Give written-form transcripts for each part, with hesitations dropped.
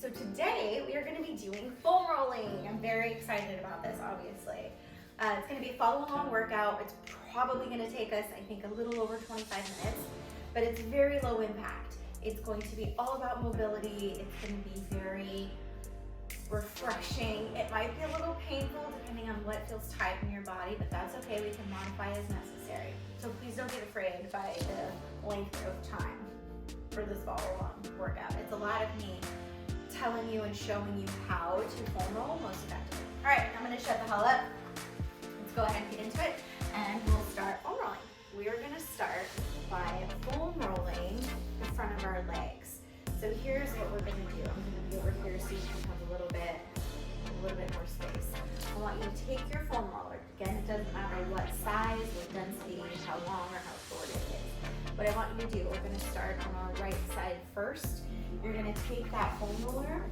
So today we are going to be doing foam rolling. I'm very excited about this, obviously. It's going to be a follow along workout. It's probably going to take us, I think, a little over 25 minutes, but it's very low impact. It's going to be all about mobility. It's going to be very refreshing. It might be a little painful depending on what feels tight in your body, but that's okay. We can modify as necessary. So please don't get afraid by the length of time for this follow along workout. It's a lot of me telling you and showing you how to foam roll most effectively. All right, I'm gonna shut the hell up. Let's go ahead and get into it and we'll start foam rolling. We are gonna start by foam rolling the front of our legs. So here's what we're gonna do. I'm gonna be over here so you can have a little bit more space. I want you to take your foam roller. Again, it doesn't matter what size, what density, how long or how short it is. What I want you to do, we're gonna start on our right side first. You're gonna take that foam roller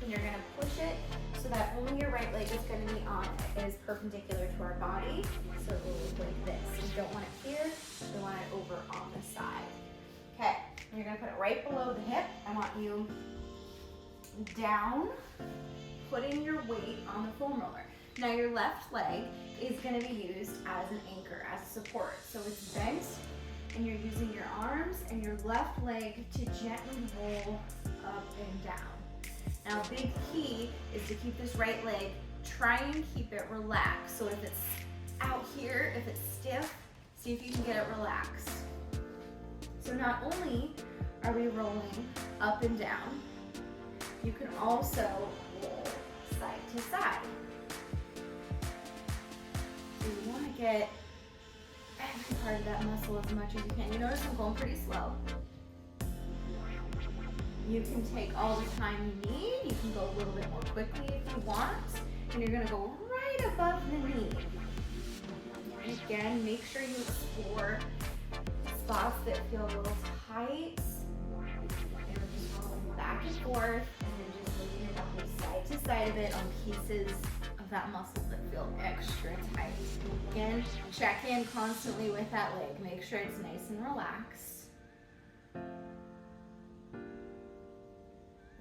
and you're gonna push it so that only your right leg is gonna be on it. It is perpendicular to our body, so it will look like this. We don't want it here, we want it over on the side. Okay, and you're gonna put it right below the hip. I want you down, putting your weight on the foam roller. Now your left leg is gonna be used as an anchor, as support. So it's bent, and you're using your arms and your left leg to gently roll up and down. Now a big key is to keep this right leg, try and keep it relaxed. So if it's out here, if it's stiff, see if you can get it relaxed. So not only are we rolling up and down, you can also roll side to side. So you want to get every part of that muscle as much as you can. You notice I'm going pretty slow. You can take all the time you need. You can go a little bit more quickly if you want. And you're gonna go right above the knee. And again, make sure you explore spots that feel a little tight. And we're just rolling back and forth and then just moving your body side to side of it on pieces of that muscle that feel extra tight. Again, check in constantly with that leg. Make sure it's nice and relaxed.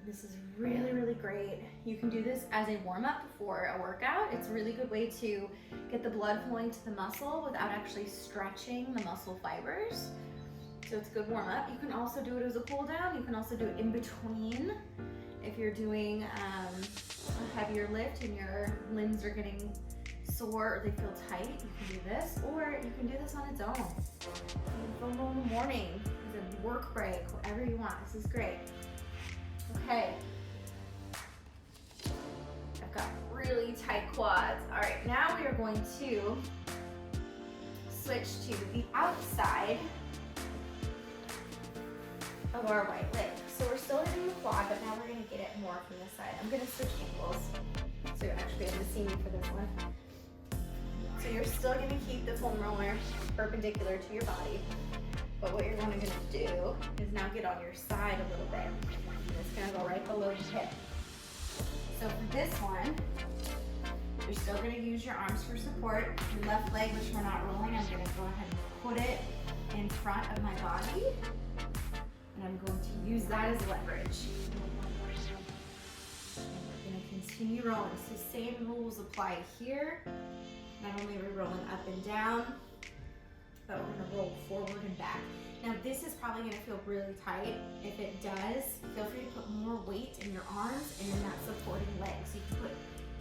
This is really, really great. You can do this as a warm-up before a workout. It's a really good way to get the blood flowing to the muscle without actually stretching the muscle fibers. So it's a good warm-up. You can also do it as a cool down. You can also do it in between. If you're doing a heavier lift and your limbs are getting sore or they feel tight, you can do this, or you can do this on its own. You can foam roll in the morning, as a work break, whatever you want. This is great. Okay. I've got really tight quads. All right, now we are going to switch to the outside of our right leg. So we're still hitting the quad, but now we're gonna get it more from this side. I'm gonna switch angles, so you'll actually be able to see me for this one. So you're still gonna keep the foam roller perpendicular to your body, but what you're gonna do is now get on your side a little bit. And it's gonna go right below the hip. So for this one, you're still gonna use your arms for support. Your left leg, which we're not rolling, I'm gonna go ahead and put it in front of my body. And I'm going to use that as leverage. And we're going to continue rolling. So same rules apply here. Not only are we rolling up and down, but we're going to roll forward and back. Now this is probably going to feel really tight. If it does, feel free to put more weight in your arms and in that supporting leg. So you can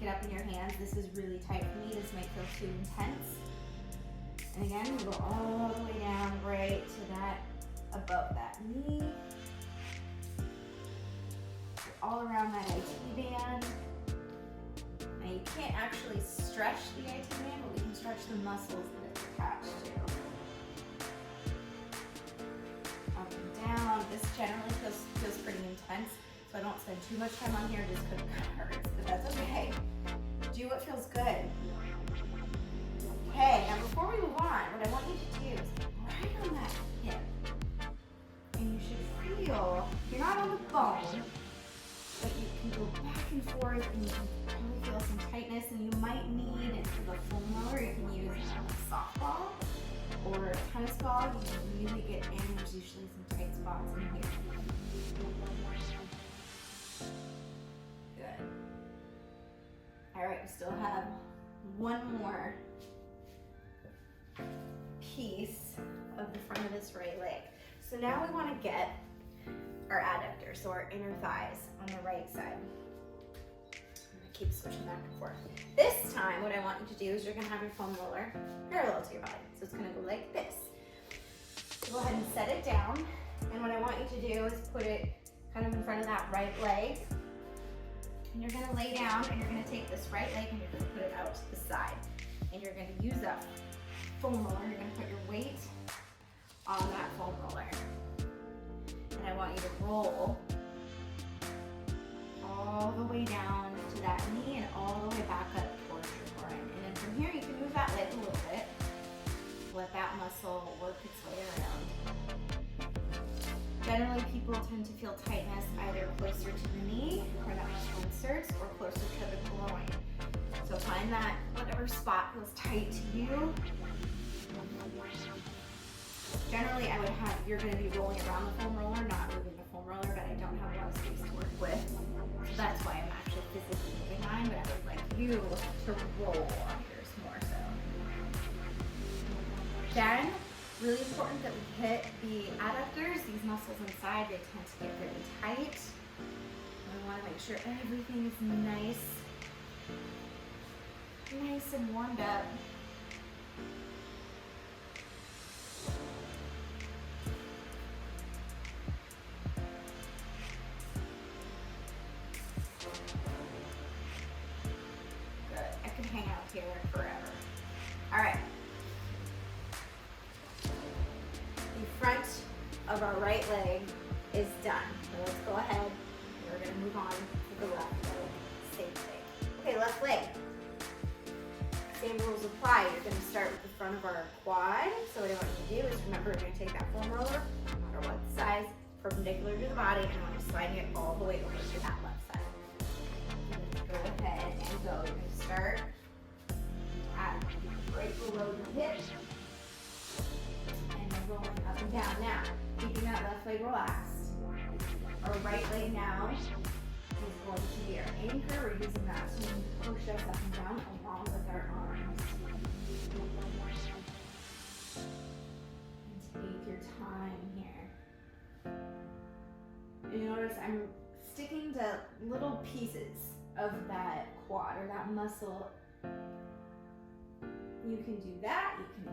get up in your hands. This is really tight for me. This might feel too intense. And again, we go all the way down right to that, above that knee, all around that IT band. Now you can't actually stretch the IT band, but we can stretch the muscles that it's attached to. Up and down. This generally feels pretty intense, so I don't spend too much time on here just because it kind of hurts, but that's okay. Do what feels good. Okay, now before we move on, what I want you to do is right on that hip. And you should feel, you're not on the bone, but you can go back and forth and you can probably feel some tightness, and you might need, instead of a foam roller, you can use a softball or a tennis ball. You can really get in, there's usually some tight spots in here. Good. All right, we still have one more piece of the front of this right leg. So now we want to get our adductor, so our inner thighs on the right side. I'm gonna keep switching back and forth. This time, what I want you to do is you're gonna have your foam roller parallel to your body. So it's gonna go like this. So go ahead and set it down. And what I want you to do is put it kind of in front of that right leg. And you're gonna lay down and you're gonna take this right leg and you're gonna put it out to the side. And you're gonna use that foam roller. You're gonna put your weight on that foam roller. And I want you to roll all the way down to that knee and all the way back up towards your groin. And then from here, you can move that leg a little bit. Let that muscle work its way around. Generally, people tend to feel tightness either closer to the knee, where that muscle inserts, or closer to the groin. So find that whatever spot feels tight to you. Generally, I would have, you're going to be rolling around the foam roller, not moving the foam roller, but I don't have a lot of space to work with. So that's why I'm actually physically moving mine, but I would like you to roll on yours more so. Then, really important that we hit the adductors, these muscles inside, they tend to get really tight. We want to make sure everything is nice and warmed up. Hang out here forever. All right. The front of our right leg is done. So let's go ahead. We're going to move on to the left leg. Same thing. Okay, left leg. Same rules apply. You're going to start with the front of our quad. So what I want you to do is remember we're going to take that foam roller, no matter what size, perpendicular to the body, and I want to slide it all the way over to that left side. Go ahead and go. You're going to start right below the hip, and then rolling up and down. Now, keeping that left leg relaxed. Our right leg now is going to be our anchor. We're using that to push us up and down along with our arms. And take your time here. You notice I'm sticking to little pieces of that quad or that muscle. You can do that. You can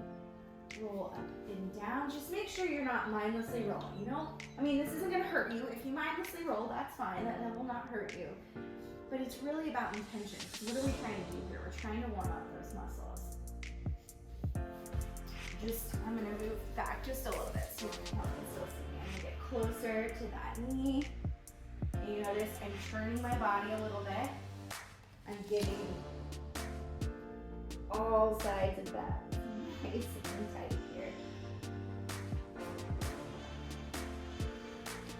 roll up and down. Just make sure you're not mindlessly rolling. You know, I mean, this isn't going to hurt you. If you mindlessly roll, that's fine. That will not hurt you. But it's really about intention. What are we trying to do here? We're trying to warm up those muscles. I'm going to move back just a little bit so you can still see me. I'm going to get closer to that knee. And you notice I'm turning my body a little bit. I'm getting all sides of that nice and tight here.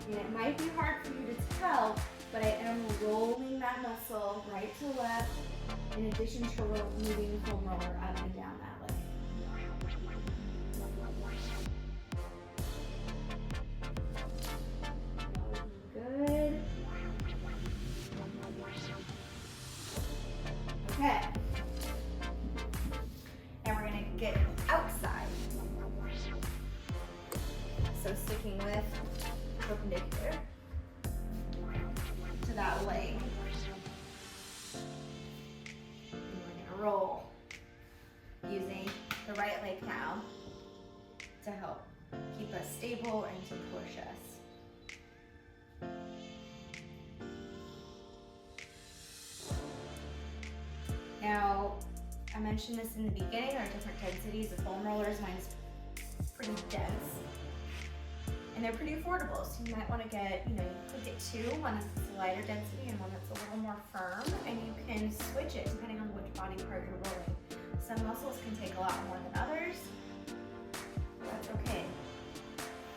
And it might be hard for you to tell, but I am rolling that muscle right to left in addition to moving the foam roller up and down that leg. Good. Okay. Get outside. So sticking with perpendicular to that leg. And we're gonna roll using the right leg now to help keep us stable and to push us. Now, I mentioned this in the beginning, there are different densities of foam rollers. Mine's pretty dense. And they're pretty affordable, so you might want to get, you could get two, one that's a lighter density and one that's a little more firm, and you can switch it depending on which body part you're rolling. Some muscles can take a lot more than others. That's okay.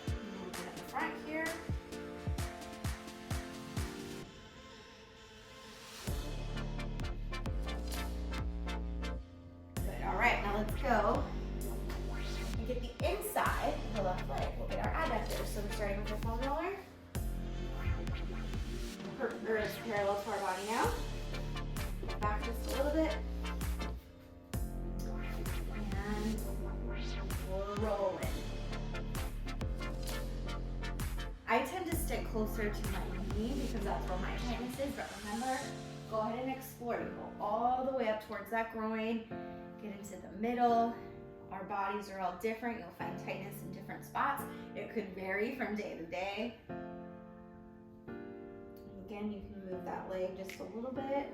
Move it in the front here. Let's go and get the inside of the left leg. We'll get our adductor. So we're starting with the foam roller. It's parallel to our body now. closer to my knee because that's where my tightness is. But remember, go ahead and explore. You go all the way up towards that groin, get into the middle. Our bodies are all different. You'll find tightness in different spots. It could vary from day to day. Again, you can move that leg just a little bit.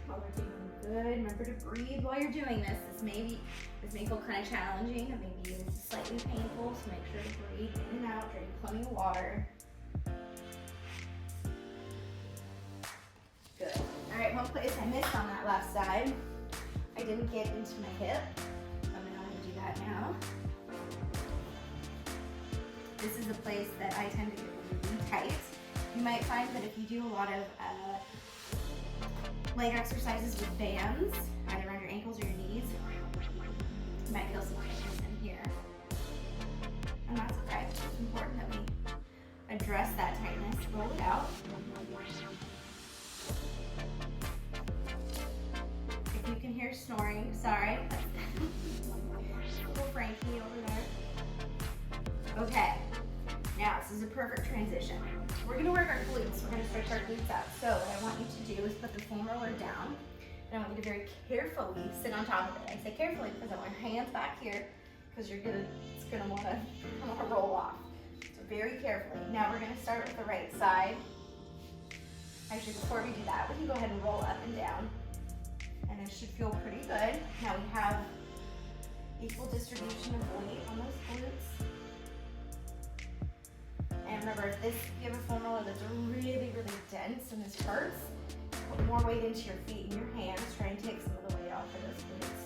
While we're doing good, remember to breathe while you're doing this. This may feel kind of challenging and maybe even slightly painful, so make sure to breathe in and out, drink plenty of water. Good. All right, one place I missed on that left side. I didn't get into my hip. I'm going to do that now. This is a place that I tend to get really tight. You might find that if you do a lot of leg exercises with bands, either around your ankles or your knees, you might feel some tightness in here. And that's okay. It's important that we address that tightness, roll it out. If you can hear snoring, sorry. Little Frankie over there. Okay, now this is a perfect transition. We're gonna work our glutes. We're gonna stretch our glutes out. So what I want you to do is put the foam roller down, and I want you to very carefully sit on top of it. I say carefully because I want your hands back here, because it's gonna wanna roll off. So very carefully. Now we're gonna start with the right side. Actually, before we do that, we can go ahead and roll up and down, and it should feel pretty good. Now we have equal distribution of weight on those glutes. And remember, if you have a foam roller that's really, really dense and this hurts, put more weight into your feet and your hands. Try and take some of the weight off of those glutes.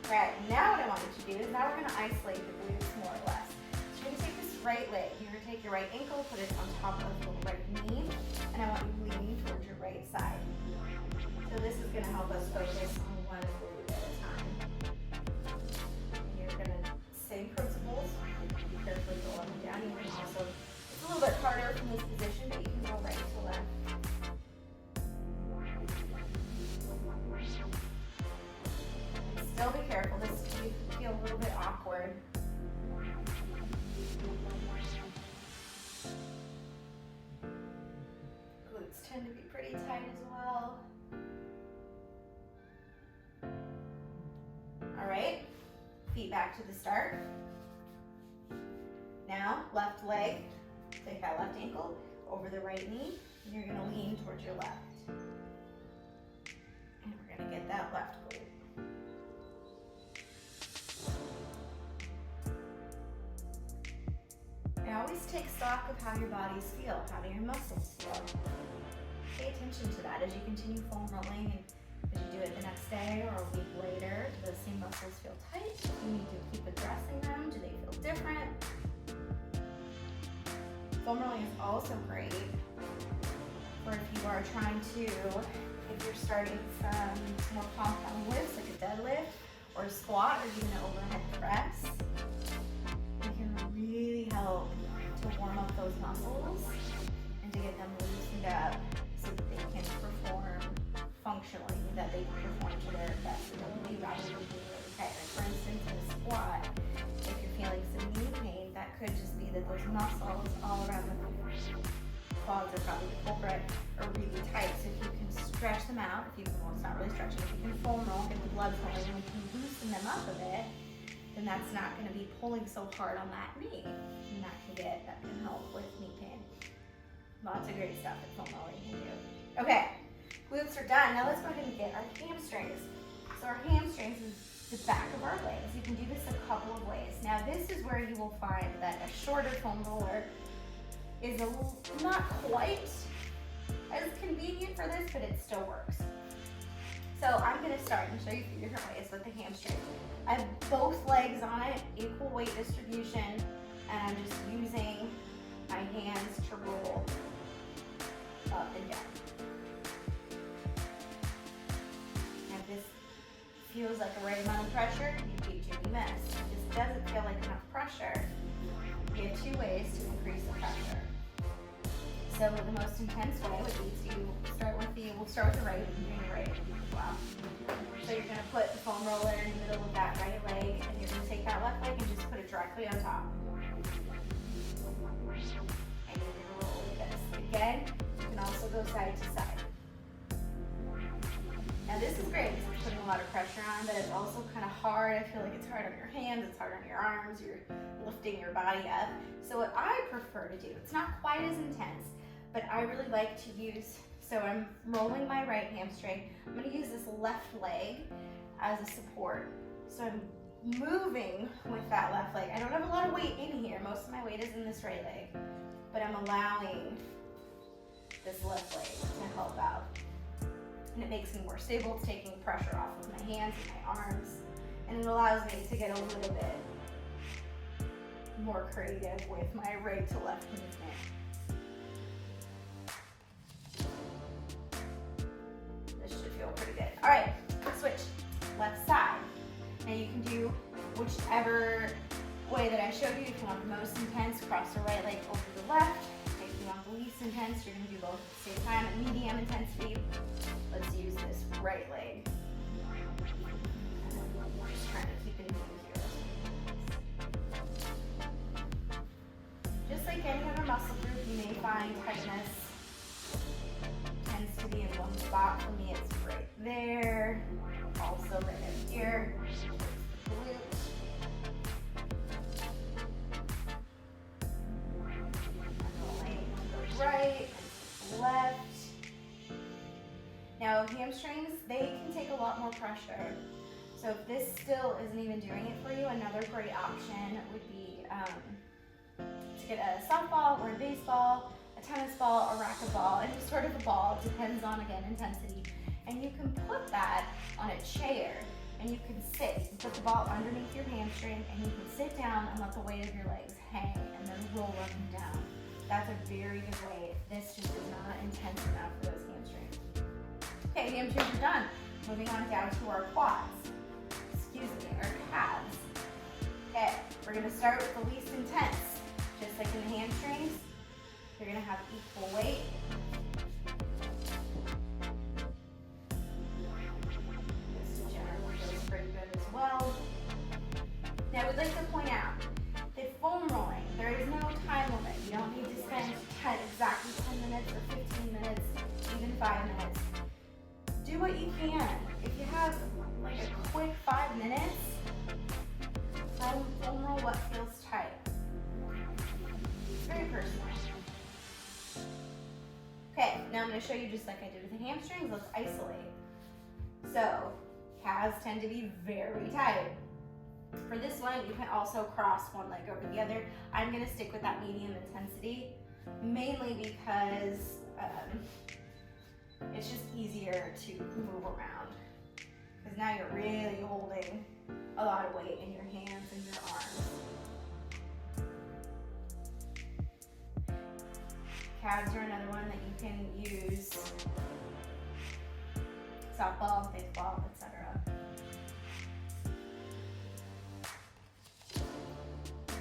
All right, now what I want you to do is now we're going to isolate the glutes more or less. So you're going to take this right leg. You're going to take your right ankle, put it on top of the right knee, and I want you leaning towards your right side. So this is going to help us focus on one glute at a time. And you're going to, same principles, carefully go up and down. You can also, it's a little bit harder from this position, but you can go right to left. And still be careful, this can feel a little bit awkward. Glutes tend to be pretty tight as well. All right, feet back to the start. Now, left leg, take that left ankle over the right knee, and you're gonna lean towards your left. And we're gonna get that left glute. Now always take stock of how your bodies feel, how do your muscles feel. Pay attention to that as you continue foam rolling, and as you do it the next day or a week later. Do those same muscles feel tight? Do you need to keep addressing them? Do they feel different? Foam rolling is also great for if you are trying to, if you're starting some more compound lifts like a deadlift or a squat or even an overhead press. It can really help to warm up those muscles and to get them loosened up so that they can perform functionally, that they can perform to their best ability rather than being really tight. Like for instance, in a squat, if you're feeling some knee pain, that could just be that those muscles all around the quads are probably the culprit, are really tight. So if you can stretch them out, if you can, well, it's not really stretching, if you can foam roll, get the blood flowing, and you can loosen them up a bit, then that's not going to be pulling so hard on that knee, and that can help with knee pain. Lots of great stuff that foam rolling can do. Okay, glutes are done. Now let's go ahead and get our hamstrings. So our hamstrings is the back of our legs. You can do this a couple of ways. Now this is where you will find that a shorter foam roller is not quite as convenient for this, but it still works. So I'm going to start and show you 3 different ways with the hamstring. I have both legs on it, equal weight distribution, and I'm just using my hands to roll up and down. Now if this feels like the right amount of pressure, you keep doing this. If this doesn't feel like enough pressure, you have 2 ways to increase the pressure. So the most intense way would be to we'll start with the right, and doing the right as well. So you're gonna put the foam roller in the middle of that right leg, and you're gonna take that left leg and just put it directly on top. And you're gonna roll like this. Again, you can also go side to side. Now this is great because it's putting a lot of pressure on, but it's also kind of hard. I feel like it's hard on your hands, it's hard on your arms, you're lifting your body up. So what I prefer to do, it's not quite as intense, but I really like to use, so I'm rolling my right hamstring. I'm gonna use this left leg as a support. So I'm moving with that left leg. I don't have a lot of weight in here. Most of my weight is in this right leg, but I'm allowing this left leg to help out. And it makes me more stable. It's taking pressure off of my hands and my arms, and it allows me to get a little bit more creative with my right to left movement. This should feel pretty good. All right, switch, left side. Now you can do whichever way that I showed you. If you want the most intense, cross the right leg over the left. If you want the least intense, you're gonna do both at the same time at medium intensity. Let's use this right leg. Just trying to keep it moving here. Just like any other muscle group, you may find tightness tends to be in one spot. For me, it's right there. Also right up here. Glute. Right, left. Now hamstrings, they can take a lot more pressure. So if this still isn't even doing it for you, another great option would be to get a softball or a baseball, a tennis ball, a racquetball, any sort of a ball. It depends on, again, intensity. And you can put that on a chair and you can sit. You put the ball underneath your hamstring and you can sit down and let the weight of your legs hang and then roll up and down. That's a very good way. This just is not intense enough for those hamstrings. Okay, hamstrings are done. Moving on down to our quads. Our calves. Okay, we're gonna start with the least intense. Just like in the hamstrings, you're gonna have equal weight. This generally feels pretty good as well. Now, I would like to point out that foam rolling, there is no time limit. You don't need to spend exactly 10 minutes or 15 minutes, even 5 minutes. Do what you can. If you have like a quick 5 minutes, foam roll what feels tight. It's very personal. Okay, now I'm going to show you just like I did with the hamstrings. Let's isolate. So, calves tend to be very tight. For this one, you can also cross one leg over the other. I'm going to stick with that medium intensity, mainly because it's just easier to move around. Because now you're really holding a lot of weight in your hands and your arms. Calves are another one that you can use. Softball, baseball, etc.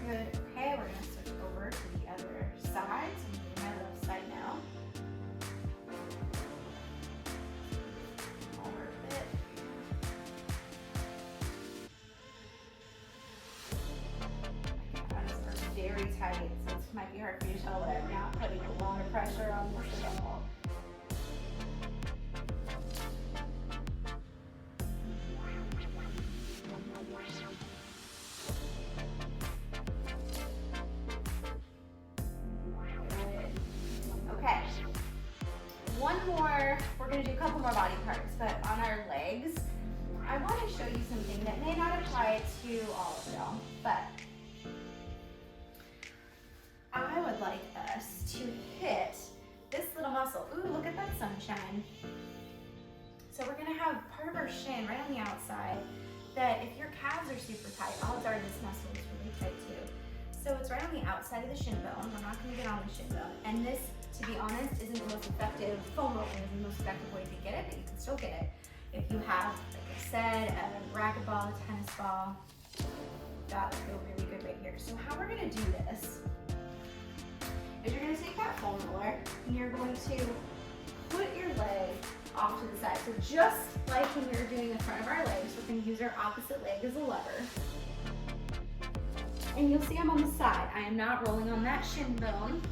Good. Okay, we're going to switch over to the other side. So I'm doing my left side now. Over a bit. My calves are very tight, so it might be hard for you to tell that I'm not putting a lot of pressure on this at all. One more, we're going to do a couple more body parts, but on our legs, I want to show you something that may not apply to all of y'all, but I would like us to hit this little muscle. Ooh, look at that sunshine. So we're going to have part of our shin right on the outside that if your calves are super tight, odds are this muscle is really tight too. So it's right on the outside of the shin bone. We're not going to get on the shin bone. And this, to be honest, isn't the most effective. Foam rolling is the most effective way to get it, but you can still get it. If you have, like I said, a racquetball, a tennis ball, that would feel really good right here. So how we're going to do this is you're going to take that foam roller, and you're going to put your leg off to the side. So just like when we were doing the front of our legs, we're going to use our opposite leg as a lever. And you'll see I'm on the side. I am not rolling on that shin bone.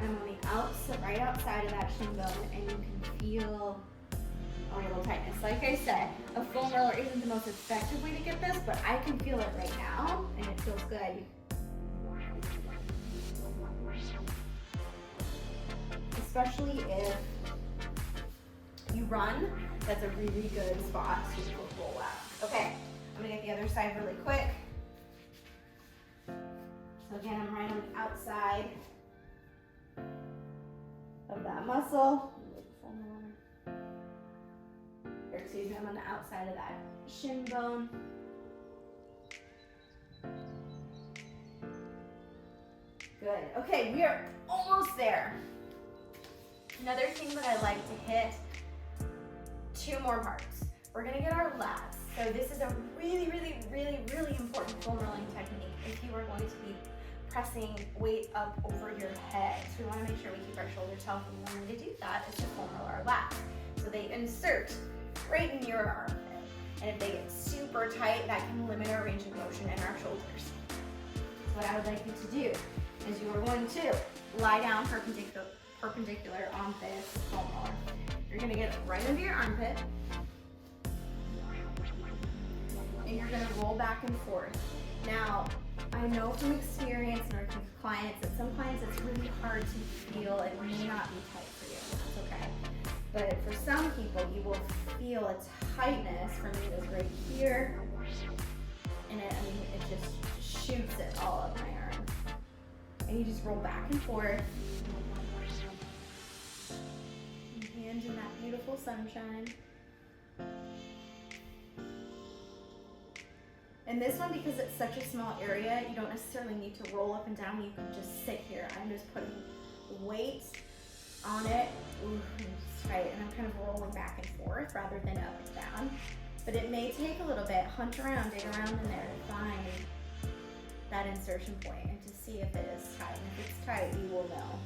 I'm on the outside, right outside of that shin bone, and you can feel a little tightness. Like I said, a foam roller isn't the most effective way to get this, but I can feel it right now, and it feels good. Especially if you run, that's a really good spot to roll out. Okay, I'm gonna get the other side really quick. So again, I'm right on the outside of that muscle. Or excuse me, I'm on the outside of that shin bone. Good. Okay, we are almost there. Another thing that I like to hit, 2 more parts. We're gonna get our lats. So this is a really, really, really, really important foam rolling technique if you are going to be pressing weight up over your head. So we wanna make sure we keep our shoulders healthy, and the only way to do that is to foam roll our lats. So they insert right in your armpit. And if they get super tight, that can limit our range of motion and our shoulders. So what I would like you to do is you are going to lie down perpendicular on this foam roller. You're gonna get right under your armpit, and you're gonna roll back and forth. Now, I know from experience and working with clients that some clients it's really hard to feel. It may not be tight for you, that's okay. But for some people, you will feel a tightness. For me, it is right here, and it just shoots it all up my arm. And you just roll back and forth. Hands in that beautiful sunshine. And this one, because it's such a small area, you don't necessarily need to roll up and down. You can just sit here. I'm just putting weight on it. Ooh, it's tight. And I'm kind of rolling back and forth rather than up and down. But it may take a little bit. Hunt around, dig around in there to find that insertion point and to see if it is tight. And if it's tight, you will know.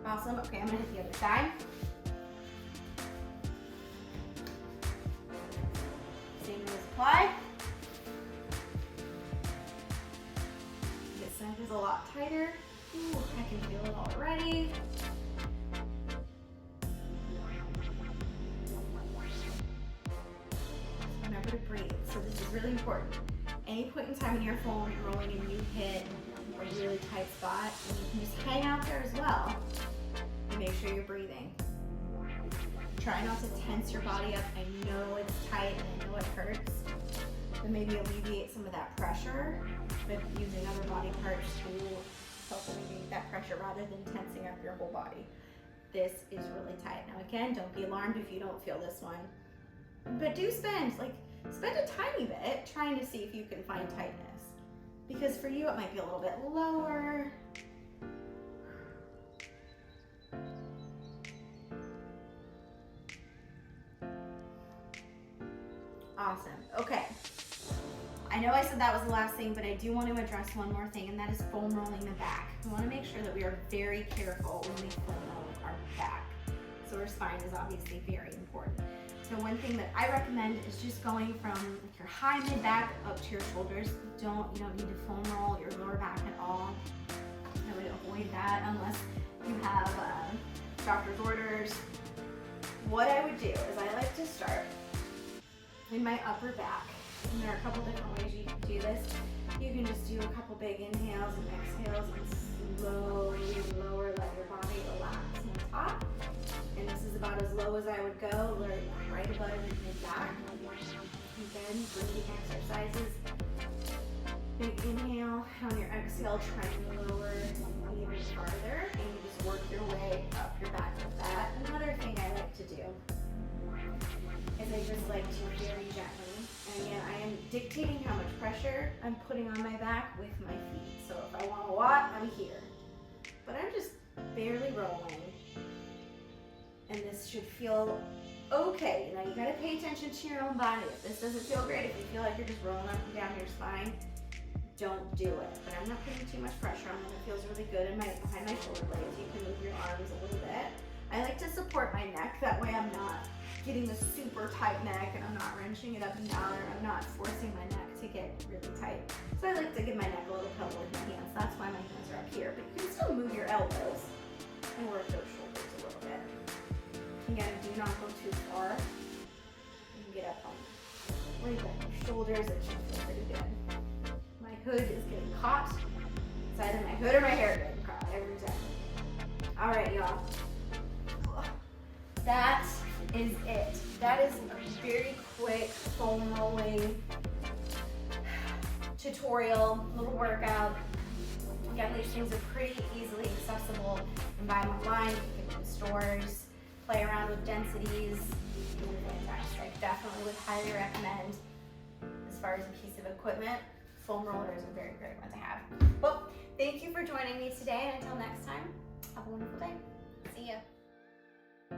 Awesome. Okay, I'm gonna hit the other side. Same as apply. This side is a lot tighter. Ooh, I can feel it already. Remember to breathe. So this is really important. Any point in time when you're foam rolling and you hit a really tight spot, and you can just hang out there as well. And make sure you're breathing. Try not to tense your body up. I know it's tight and I know it hurts, but maybe alleviate some of that pressure with using other body parts to help alleviate that pressure rather than tensing up your whole body. This is really tight. Now again, don't be alarmed if you don't feel this one, but do spend a tiny bit trying to see if you can find tightness, because for you it might be a little bit lower. Awesome. Okay. I know I said that was the last thing, but I do want to address one more thing, and that is foam rolling the back. We want to make sure that we are very careful when we foam roll our back. So our spine is obviously very important. So one thing that I recommend is just going from like your high mid back up to your shoulders. You don't need to foam roll your lower back at all. I would avoid that unless you have doctor's orders. What I would do is I like to start in my upper back. And there are a couple different ways you can do this. You can just do a couple big inhales and exhales and slowly lower, let your body relax on top. And this is about as low as I would go, right above your mid-back. Again, breathing exercises. Big inhale, on your exhale, try to lower even farther, and you just work your way up your back with that. Another thing I like to do is I just like to very gently, and again, I am dictating how much pressure I'm putting on my back with my feet. So if I want a lot, I'm here. But I'm just barely rolling. And this should feel okay. Now you gotta pay attention to your own body. If this doesn't feel great, if you feel like you're just rolling up and down your spine, don't do it. But I'm not putting too much pressure on it. It feels really good behind my shoulder blades. You can move your arms a little bit. I like to support my neck. That way I'm not getting a super tight neck and I'm not wrenching it up and down, or I'm not forcing my neck to get really tight. So I like to give my neck a little pillow with my hands. That's why my hands are up here. But you can still move your elbows and work those shoulders a little bit. Again, do not go too far. You can get up on right there. Your shoulders, it should feel pretty good. My hood is getting caught. It's either my hood or my hair getting caught every time. All right, y'all. That is it. That is a very quick foam rolling tutorial, little workout. Again, these things are pretty easily accessible. You can buy them online, you can get them in stores, play around with densities. Fantastic. Definitely would highly recommend. As far as a piece of equipment, foam roller is a very great one to have. Well, thank you for joining me today, and until next time, have a wonderful day. See ya.